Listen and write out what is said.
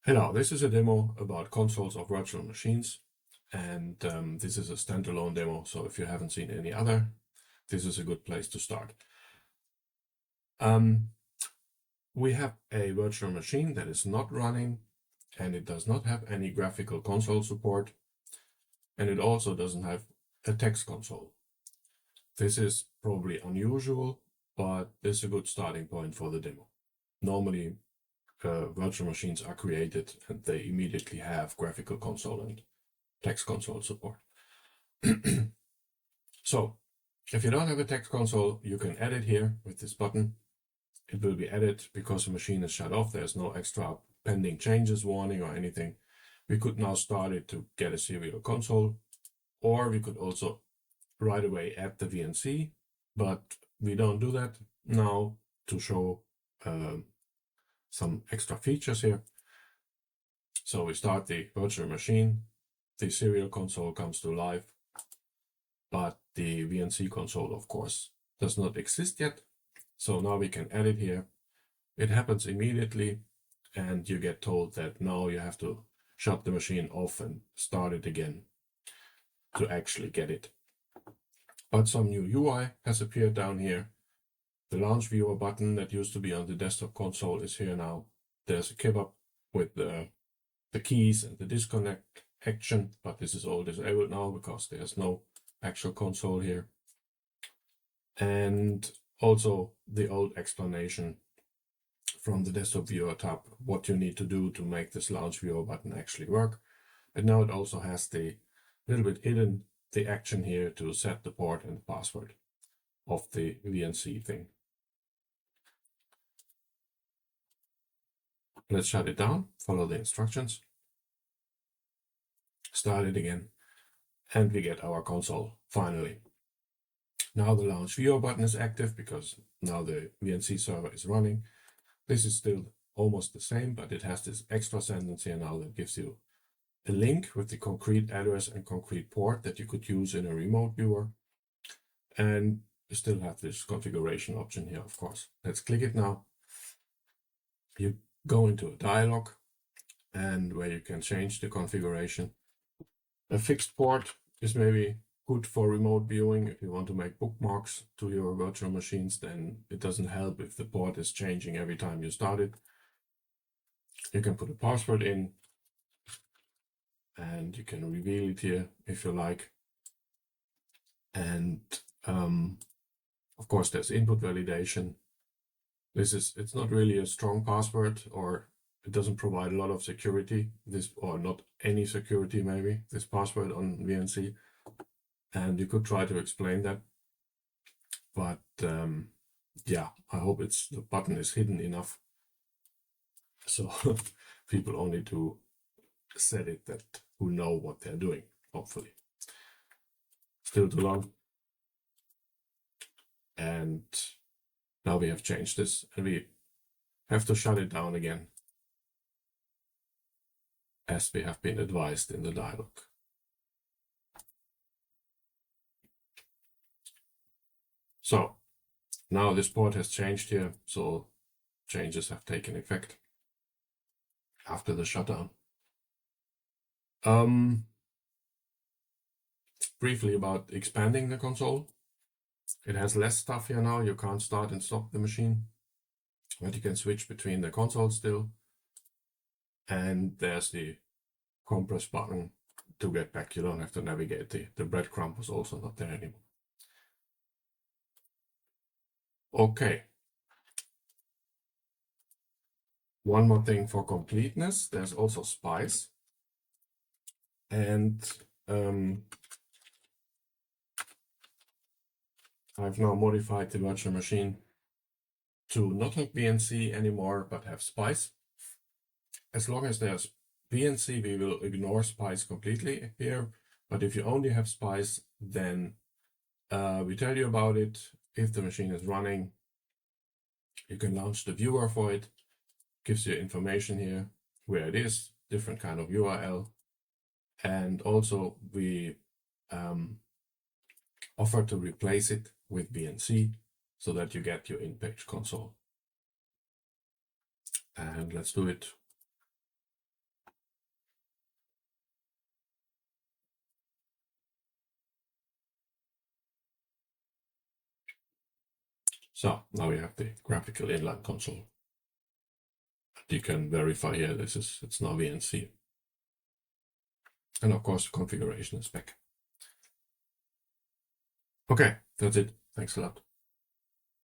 Hello, this is a demo about consoles of virtual machines, and this is a standalone demo, so if you haven't seen any other, this is a good place to start. We have a virtual machine that is not running, and it does not have any graphical console support, and it also doesn't have a text console. This is probably unusual, but this is a good starting point for the demo. Normally, virtual machines are created and they immediately have graphical console and text console support. So if you don't have a text console, you can edit here with this button. It will be added because the machine is shut off. There's no extra pending changes warning or anything. We could now start it to get a serial console, or we could also right away add the VNC, but we don't do that now to show some extra features here. So we start the virtual machine, the serial console comes to life, but the VNC console, of course, does not exist yet. So now we can edit here. It happens immediately, and you get told that now you have to shut the machine off and start it again to actually get it. But some new UI has appeared down here. The launch viewer button that used to be on the desktop console is here now. There's a kebab with the keys and the disconnect action, but this is all disabled now because there's no actual console here. And also the old explanation from the desktop viewer tab, what you need to do to make this launch viewer button actually work. And now it also has the little bit hidden the action here to set the port and the password of the VNC thing. Let's shut it down, follow the instructions, start it again, and we get our console finally. Now the launch viewer button is active because now the VNC server is running. This is still almost the same, but it has this extra sentence here now that gives you a link with the concrete address and concrete port that you could use in a remote viewer. And you still have this configuration option here, of course. Let's click it now. You go into a dialog and where you can change the configuration. A fixed port is maybe good for remote viewing. If you want to make bookmarks to your virtual machines, then it doesn't help if the port is changing every time you start it. You can put a password in and you can reveal it here if you like. And of course there's input validation. It's not really a strong password, or it doesn't provide a lot of security, or not any security maybe, this password on VNC. And you could try to explain that, but yeah, I hope the button is hidden enough so people only to set it that who know what they're doing, hopefully. Still too long. And now we have changed this and we have to shut it down again, as we have been advised in the dialog. So now this port has changed here, so changes have taken effect after the shutdown. Briefly about expanding the console. It has less stuff here now. You can't start and stop the machine, but you can switch between the consoles still. And there's the compress button to get back. You don't have to navigate. The breadcrumb was also not there anymore. Okay. One more thing for completeness. There's also Spice. And I've now modified the virtual machine to not have VNC anymore, but have Spice. As long as there's VNC, we will ignore Spice completely here. But if you only have Spice, then we tell you about it. If the machine is running, you can launch the viewer for it. Gives you information here where it is, different kind of URL. And also we offer to replace it with VNC so that you get your in-page console. And let's do it So now we have the graphical inline console. You can verify here it's now VNC. And of course, configuration is back. Okay, that's it. Thanks a lot.